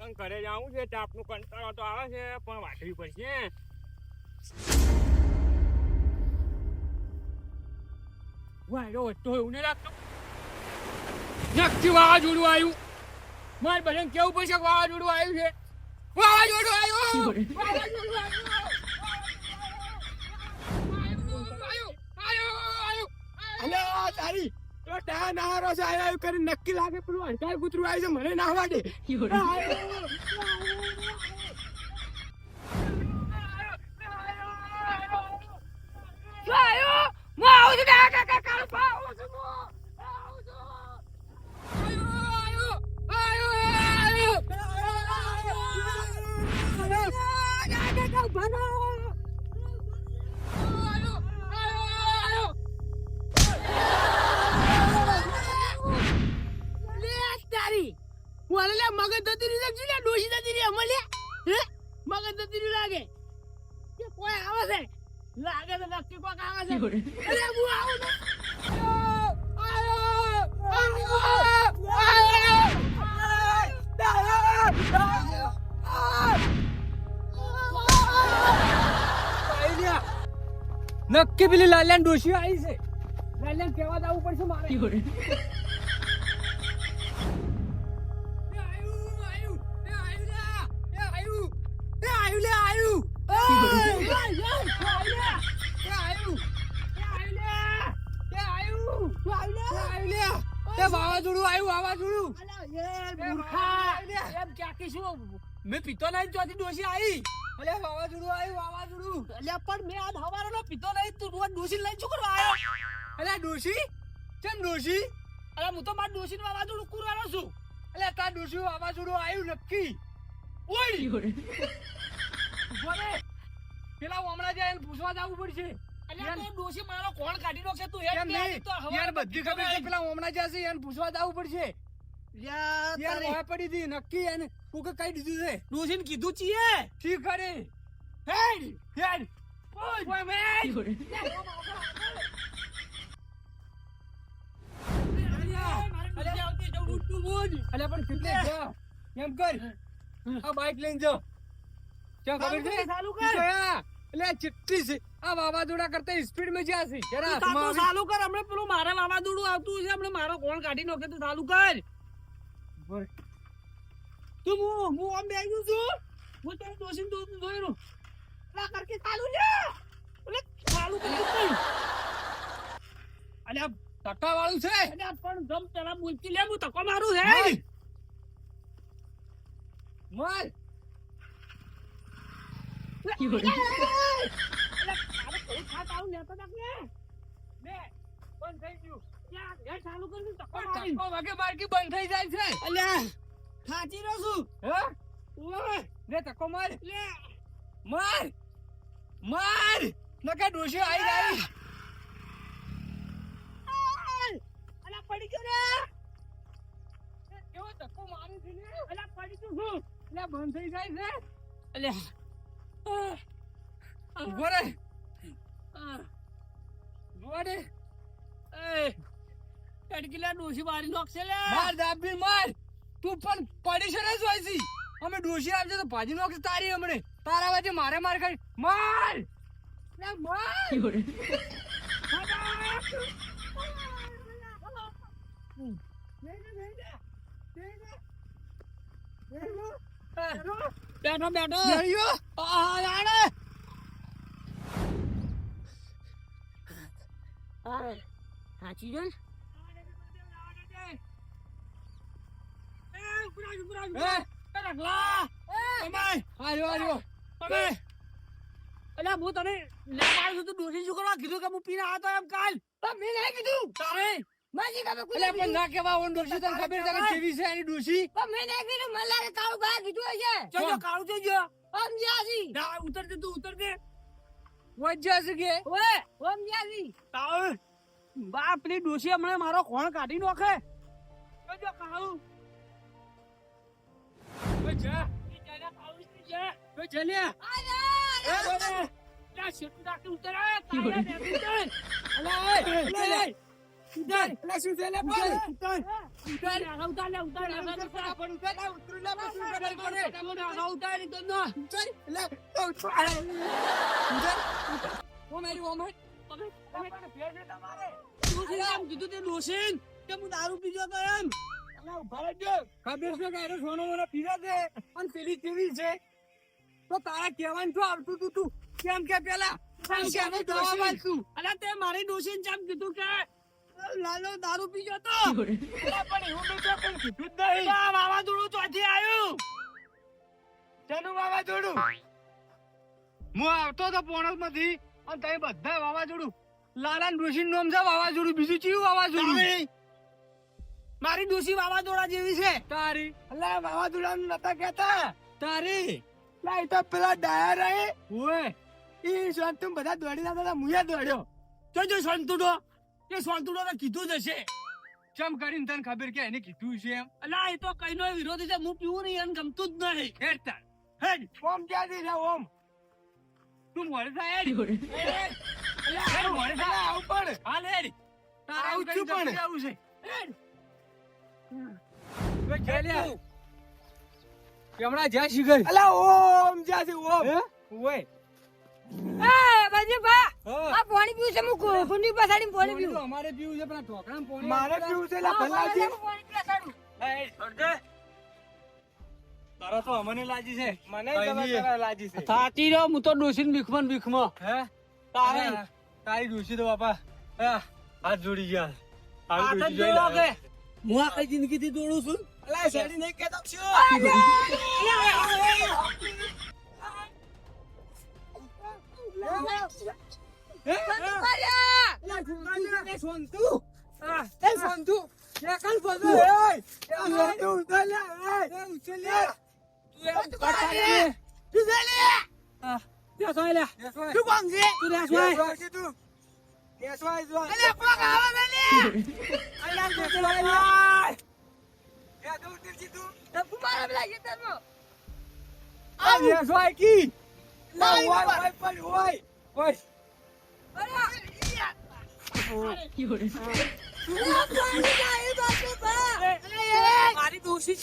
કાકા ઘરે જવું છે તાપનો કંટાળો તો આવે છે પણ વાટવી પડશે વાયરો તો એવું નહીં લાગતું નક્કી વાવાઝોડું આવ્યું મારે બધાને કેવું પડશે વાવાઝોડું આવ્યું છે વાવાઝોડું આવ્યું તારી નાહારો છે આયો કરી નક્કી લાગે પેલું હડકાય કૂતરું આવ્યું છે મને ના વાટે મગજ જતી રહી છે ડોસી જતી રહી અમલે હે મગજ જતી રહી લાગે કે કોઈ આવે છે લાગે તો નક્કી કોક આવે છે અરે હું આવું નક્કી પેલી લાલ્યાન ડોસી આવી છે લાલ્યાન કહેવા જવું પડશે મારે મેં પીતો નહીં ચોથી ડોસી આવી વાવાઝોડું આવ્યું વાવાઝોડું પણ મેં આજ હવારો પીતો નહીં તું ડોસી લઈને શું કરવા આવ્યો ડોસી કેમ ડોસી હું તો મારા ડોસી વાવાઝોડું કુરવાનો છું તાર ડોસી વાવાઝોડું આવ્યું નક્કી પેલા હમણાં જાય એને પૂછવા જવું પડશે ડોસી મારો કોણ કાઢી નાખશે તું યાર બધી ખબર છે પેલા હમણાં જશે એને પૂછવા જવું પડશે યાર પડી હતી નક્કી એને કોકે કહી દીધું છે ડોસીને કીધું છીએ ઠીક કરે હેડ હેડ ઓય મે અલ્યા પણ કેટલે જા એમ કર આ બાઈક લઈને જો ક્યાં ખબર છે ચાલુ કર એટલે ચિટ્ટી છે આ વાવાઝોડા કરતા સ્પીડ માં જ્યાં છે જરા ચાલુ કર હમણે પેલું મારા વાવાઝોડું આવતું છે હમણે મારો કોણ કાઢી નાખે તો ચાલુ કર તું હું આમ બેઠું છું હું તને દોશીને જોઈ રહ્યો ના કરકે ચાલુ લે એટલે ચાલુ કરી અલ્યા ટકા વાળું છે અલ્યા પણ જમ પેલા બોલતી લે હું ટકો મારું હે માર ખાચી રહ્યો છું લે તકો માર લે માર માર નકા ડોશી આવી ગઈ અલા પડી ગયો રે કેવો તકો મારી છે ને અલા પડી ગયો છું લે બંધ થઈ જાય છે અલ્યા ગોરે ગોરે એ કડકીલા ડોશી મારી નોખશે લે માર દાબી માર તું પણ પડી છે ને જોઈસી અમે ડોશી આવજે તો ભાજી નોખશે તારી હમણે તારા વચ્ચે મારે માર કરી માર લે માર બેઠો બેઠો આડે સાચી છે હું તને ડોસી શું કરવા કીધું કે હું પીને આવતો એમ કાલ મેં નહીં કીધું તારે પણ ના કેવા ઓન ડોસી તને ખબર છે કેવી છે એની ડોસી મેં નહીં કીધું મને લાગે કાળું ગયા કીધું હશે જો કાળું થઈ ગયો ઓમ જ્યાસી ઉતર દે તું ઉતર દે વજ્જાસી કે ઓએ ઓમ જ્યાસી તાવ બાપની ડોસી હમણાં મારો કોણ કાઢી નાખે જો કાળું જા જલ્યા ઉતાર એટલે શું છે લે બોલ ઉતાર ઉતાર ઉતાર લે ઉતાર પણ ઉતાર ના ઉતરું ના મને ઉતાર તો ના ઉતાર એટલે ઓ મેરી ઓ મેરી કીધું તે ડોસીન કે હું દારૂ પીજો તો એમ ખબર છે કે એનો સોનો મને પીવે છે અને પેલી કેવી છે તો તારા કહેવાનું શું આવતું તું કેમ કે પેલા તે મારી ડોસીને જેમ કીધું કે લાલો દારૂ પીજો તો પણ એવું પણ કીધું જ નહીં વાવાઝોડું ચોથી આવ્યું તેનું વાવાઝોડું હું આવતો તો પોણસ માંથી અને તમે બધા વાવાઝોડું લાલા ડોસી નામ છે વાવાઝોડું બીજું ચીયું વાવાઝોડું મારી ડોસી વાવાઝોડા જેવી છે તારી અલ્લા વાવાઝોડા નતા કેતા તારી લાઈ તો પેલા ડાયા રહે ઓએ ઈ સંતું બધા દોડી ના હતા મુયા દોડ્યો જો સંતુડો એ સંતુડો ને કીધું જ હશે ચમ કરીને તને ખબર કે એને કીધું છે એમ અલ્લા એ તો કઈનો વિરોધી છે હું પીવું નહીં એને ગમતું જ નહીં હેડ તાર હેડ ઓમ ક્યાંથી છે ઓમ તું મોડે થાય હેડ મોડે થાય આવું પણ હાલ હેડ તારે આવું છું પણ આવું છે હેડ વે ખેલ્યા કેમડા જ્યાં શીગર અલા ઓમ જ્યાં છે ઓમ ઓય એ બાજી બા આ પાણી પીવું છે હું કુંડી પાછાડી પાણી પીવું અમારે પીવું છે પણ ઢોકળામાં પાણી મારે પીવું છે લા ભલાજી પાણી પાછાડું એ છોડજે તારા તો અમને લાજી છે મને તમારે લાજી છે થાતી રહ્યો હું તો ડોસીન ભીખમાં હે તારી ડોસી તો બાપા હાથ જોડી ગયા હાથ જ જોડો કે હું આ કઈ જિંદગી થી દોડું છું અલા શેરી નહીં કેતો છું મારી ડોસી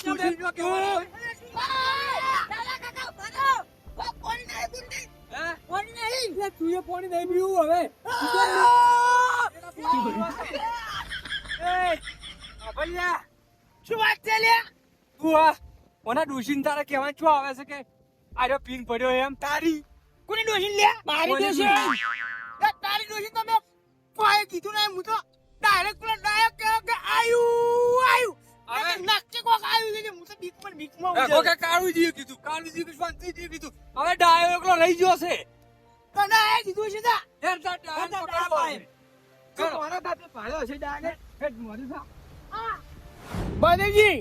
તું એ પાણી નહીં પીવું હવે શું વાત છે લે તું કોના ડોસી તારે કહેવાનું શું આવે છે કે આર્યો પીન પડ્યો એમ તારી કોની ડોસી લે મારી ડોસી તારી ડોસી તો મેં પાએ કીધું ને હું તો ડાયરેક્ટ પેલા ડાયરેક્ટ કહ્યો કે આયુ હવે નક્કી કોક આયુ છે હું તો બીકમાં કે કાળુજી કીધું કાળુજી કે શાંતિજી કીધું હવે ડાયો એકલો રહી ગયો છે તને એ કીધું છે તા હેર તા ડાયો પકડો મારા દાતે પાડ્યો છે ડાયરેક્ટ હેડ મોરી થા બનેજી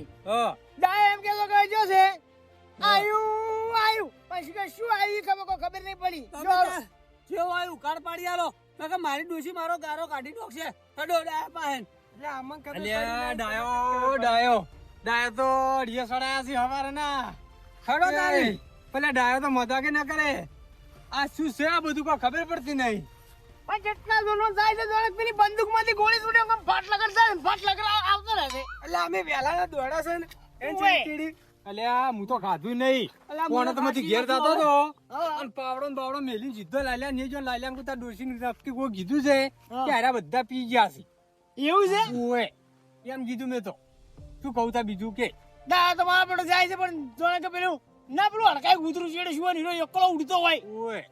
ડાય એમ કેતો કહેજો છે આયુ પછી કે શું આવ્યું ખબર નહીં પડી કેવું આવ્યું કાળ પાડી આલો કે મારી ડોસી મારો ગારો કાઢી નાખશે તડો ડાય પાહેન એટલે આમાં ખબર ડાયો તો ડીએ સડાયા છે હવારે ના ખડો તારી પેલા ડાયો તો મજાકે ના કરે આ શું છે આ બધું કોઈ ખબર પડતી નહીં પણ જેટલા જોનો જાય છે જોડે પેલી બંદૂકમાંથી ગોળી છૂટે આમ ફાટ લગર આવતો રહે છે એટલે અમે વેલાના દોડા છે ને એન ચીડી અલ્યા હું તો ખાધું નહીં કોણે તો મથી ઘેર જતો તો અને પાવડો ને બાવડો મેલી સીધો લાલ્યા ને જો લાલ્યા કો તાર ડોસી ની નક્કી કોઈ કીધું છે કે આરા બધા પી ગયા છે એવું છે ઓએ એમ કીધું મેં તો શું કહું તા બીજું કે ના તો મારા પેટો જાય છે પણ જોણે કે પેલું ના પેલું હડકાઈ કૂતરું છેડે શું નીરો એકલો ઉડતો હોય ઓએ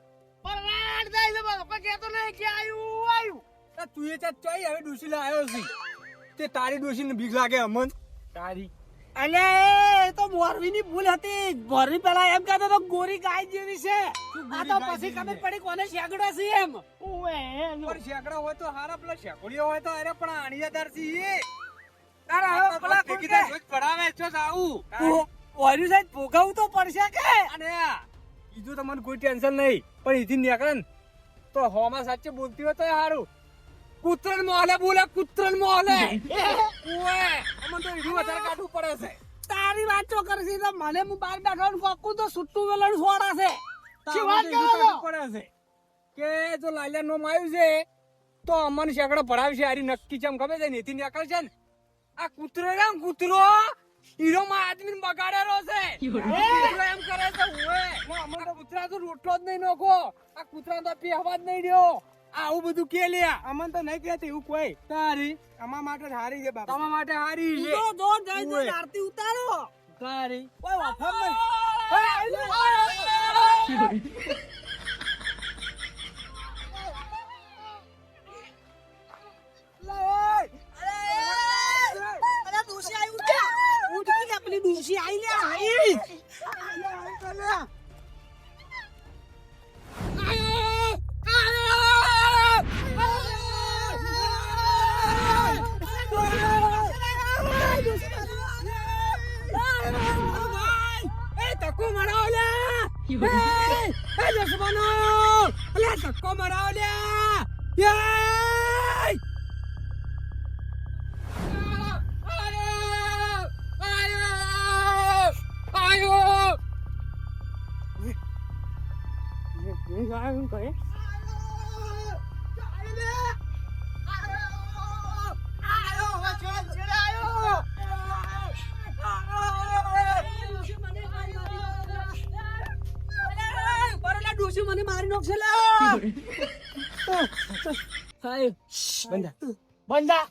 પણ રાડ જાય છે બાપા કેતો નહીં કે આયુ તું એ ચાત ચોઈ હવે ડોસી લાયો છે તે તારી ડોસી ને બીક લાગે અમન તારી અલે એ તો મોરવી ની ભૂલ હતી મોરવી પેલા એમ કહેતો તો ગોરી ગાય જેવી છે આ તો પછી ખબર પડી કોને શેકડો છે એમ ઓએ પણ શેકડો હોય તો હારા પેલા શેકડીઓ હોય તો અરે પણ આણીયાદાર છે તારા હવે પેલા ઠેકીદાર રોજ પડાવે છો આવું ઓરી સાઈડ ભોગાવું તો પડશે કે અને બીજું તો મને કોઈ ટેન્શન નહીં પણ ઈથી નીકળે ને તો હોમાં સાચે બોલતી હોય તો હારું કૂતરન મોહલે બોલે કૂતરન મોહલે ઓએ અમન તો ઈડી વધારે કાઢવું પડે છે તારી વાતો કરે છે તો મને હું બહાર બેઠો ને કોકું તો સુટ્ટું વેલણ છોડા છે શું વાત કરો પડે છે કે જો લાલિયા નો માયું છે તો અમને શેકડો ભરાવશે હારી નક્કી છે એમ ખબર છે નીતિ નીકળ છે ને આ કૂતરો રે કૂતરો હીરો માં આદમી બગાડેલો છે કૂતરો એમ કરે છે ઓએ અમને તો કૂતરા તો રોટલો જ નહીં નોખો આ કૂતરા તો પહેવા જ નહીં રહ્યો આવું બધું કે લે અમને તો નહીં કહેતી એવું કોઈ તારી અમારા માટે હારી છે બાપા તમારા માટે હારી છે તો દોડ જાય તો આરતી ઉતારો તારી ઓય વાફા અરે દોશી આવી ઉઠ કે પેલી દોશી આવી લે આવી ધક્કો મરાવો લે દુશ્મનો અલે ધક્કો મરાવો લે ડોશી મને મારી નાખશે લે બંધા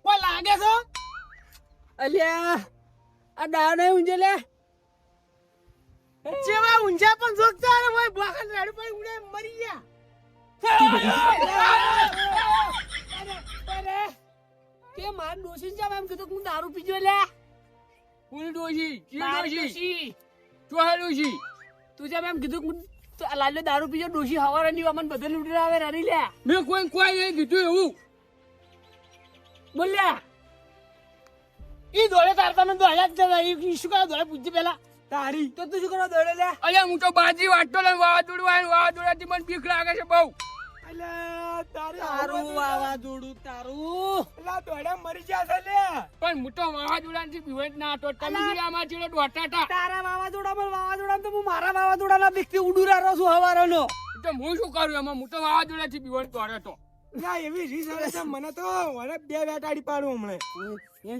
કોઈ લાગે છો અલ્યા આ દાવ નહીં ઊંઝે લે જેવા ઊંઝા પણ જોતા રે ભાઈ બાખન રેડ પર ઉડે મરી ગયા કે માર ડોશી જાવ એમ કીધું હું દારૂ પીજો લે પૂરી ડોશી ડોશી ડોશી તું જેમ એમ કીધું લાલ્યો દારૂ પીજો ડોશી હવારે ની અમન બધે લૂટી આવે રાની લે મેં કોઈ નહીં કીધું એવું બોલ્યા ઈ દોડે તાર તમે દોડ્યા જ જતા ઈ શું કરવા દોડે પૂછી પેલા તારી તો તું શું કરવા દોડે લે અલ્યા હું તો બાજી વાટતો ને વાવાઝોડાથી મને બીક લાગે છે બહુ અલ્યા તારું વાવાઝોડું તારું અલ્યા દોડે મરી જશે લે પણ હું તો વાવાઝોડાથી બીવેટ ના હતો તમે આમાં ચેડો દોટાટા તારા વાવાઝોડામાં તો હું મારા વાવાઝોડાના બીકથી ઉડુરારો છું હવારનો તો હું શું કરું એમાં હું તો વાવાઝોડાથી બીવેટ દોડે તો ના એવી રીસ આવે છે મને તો વડે બે બેટાડી પાડું હમણે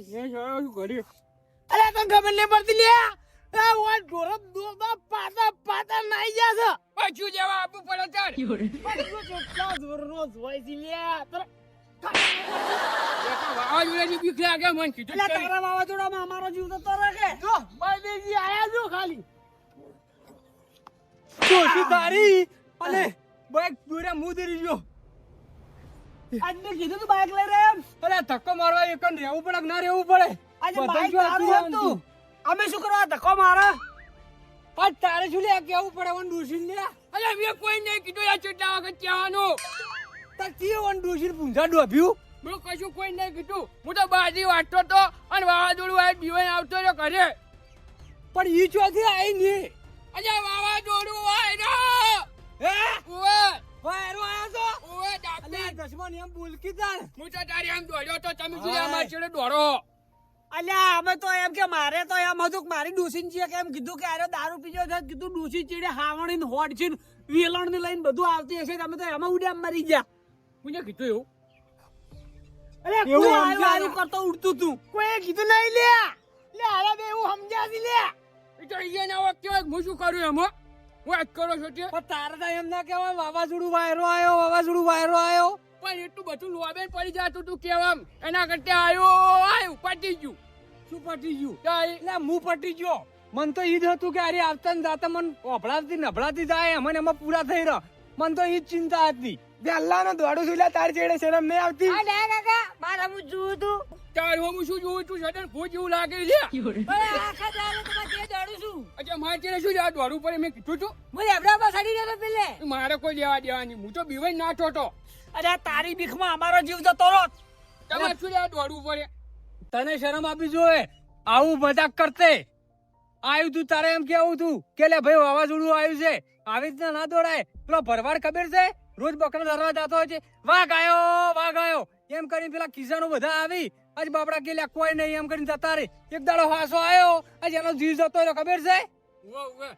શું કર્યું અલ્યા તને ખબર નહીં પડતી લે આ ઓય ઢોરપ દોબા પાતા નાઈ જા છે પાછું જવા આપવું પડે ચાલ પાછું કેટલા જોરનો જોઈ છે લે વાવાઝોડાથી બીક લાગે મને કીધું અલ્યા તારા વાવાઝોડામાં અમારો જીવ તો તરે કે જો બાઈજી આયા જો ખાલી ડોશી તારી અલે બાઈક પૂરા મુદરી ગયો આજને કીધું તું બાઈક લઈ રહ્યા એમ અરે ધક્કો મારવા એકન રહેવું પડે કે ના રહેવું પડે આજે બધા બાઈક જો તારું આતું હતું અમે શું કરવા ધક્કો મારા પણ તારે શું લે કેવું પડે વન ડોશી લે અરે મેં કોઈ નહીં કીધું યાર કેટલા વખત કહેવાનું તાર તી વન ડોશી પૂંજા ડોબ્યું મેં કશું કોઈ નહીં કીધું હું તો બાજી વાટતો તો અને વાવાઝોડું આવી બીવાઈ આવતો રહ્યો ઘરે પણ ઈ ચોથી આઈ ને અરે વાવાઝોડું હોય ને હે ઓએ વાયરો આયો તો ઓએ ડાકલી અલ્યા દશમન એમ બોલકી તાર હું તો તારી આમ દોડ્યો તો તમે શું આમાં ચેડે દોડો અલ્યા અમે તો એમ કે મારે તો એમ હતું કે મારી ડોસીન છે કે એમ કીધું કે અરે દારૂ પીજો છે કીધું ડોસી ચીડે હાવણી ને હોડ છે વેલણ ને લઈને બધું આવતી હશે તમે તો એમાં ઉડ્યા મરી ગયા હું કીધું એવું અરે એવું કોઈ સમજાય આયું કરતો ઉડતું તું કોઈ કીધું નહીં લે હાલા બે એવું સમજાતી લે એ તો અહીંયા ના વખતે હું શું કરું એમાં વાત કરો છો તે પણ તારે તો એમ ના કહેવાય વાવાઝોડું વાયરો આવ્યો પણ એટલું બધું લોબેન પડી જતું તું કેવામ એના કરતા આવ્યું પટી ગયું શું પટી ગયું તાઈ એટલે હું પટી ગયો મન તો ઈ જ હતું કે અરે આવતા ને જાતા મન ઓભળાતી નભળાતી જાય અમને એમાં પૂરા થઈ રહ્યો મન તો ઈ જ ચિંતા હતી બેલ્લા નો દોડું છું એટલે તારી ચેડે શરમ નહીં આવતી આ લે કાકા મારા હું જોઉં તું તાર હું શું જોઉં તું સડન ભૂત જેવું લાગે છે અરે આખા દાડો તો તે દોડું છું અચ્છા મારે ચેડે શું આ દોડવું પડે મેં કીધું તું હું લેબડામાં સડી રહ્યો તો પેલે મારે કોઈ લેવા દેવાની હું તો બીવાઈ ના તો અરે તારી બીખમાં અમારો જીવ જતો રોત તમારે શું આ દોડવું પડે તને શરમ આપી જોઈએ આવું મજાક કરતે આવ્યું તું તારે એમ કેવું તું કે લે ભાઈ વાવાઝોડું આવ્યું છે આવી રીતના ના દોડાય પેલો ભરવાડ ખબર છે રોજ બકરા ધરવા જતો હોય છે વાઘ આવ્યો એમ કરીને પેલા કિસાનો બધા આવી આજ બાપડા કે કોઈ નહીં એમ કરીને જતા રે એક દાડો હાસો આવ્યો આજ એનો જીવ જતો રહ્યો ખબર છે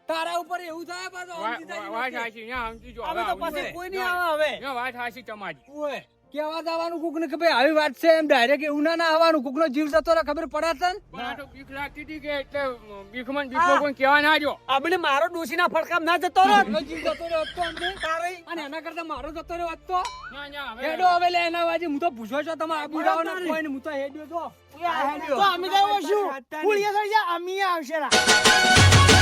તારા ઉપર એવું થાય પાછો સમજી જાય વાત નથી. હાચી, ન્યા સમજી જો, હવે તો હવે પછી આવું કોઈ નહીં આવે હવે ન્યા વાત હાચી તમારી. ઓય કેવા જવાનું કોક ને કે ભાઈ આવી વાત છે એમ ડાયરેક્ટ એવું ના આવવાનું કોક નો જીવ જતો રહે ખબર પડે છે ને પણ આ તો બીક લાગતી હતી કે એટલે બીકમાં ને બીકમાં કોઈ કહેવા ના જો. આપણે મારો ડોશીના ફડકામ ના જતો રહો એનો જીવ જતો રહ્યો હતો અમને. તારે અને એના કરતા મારો જતો રહ્યો હતો ના, ના, હવે હેડો હવે લે એના વાજી હું તો પૂછો છો તમે આબુડાઓ ના કોઈ ને હું તો હેડ્યો છો તો અમે તો શું પુલિયા થઈ જા અમે આવશે રા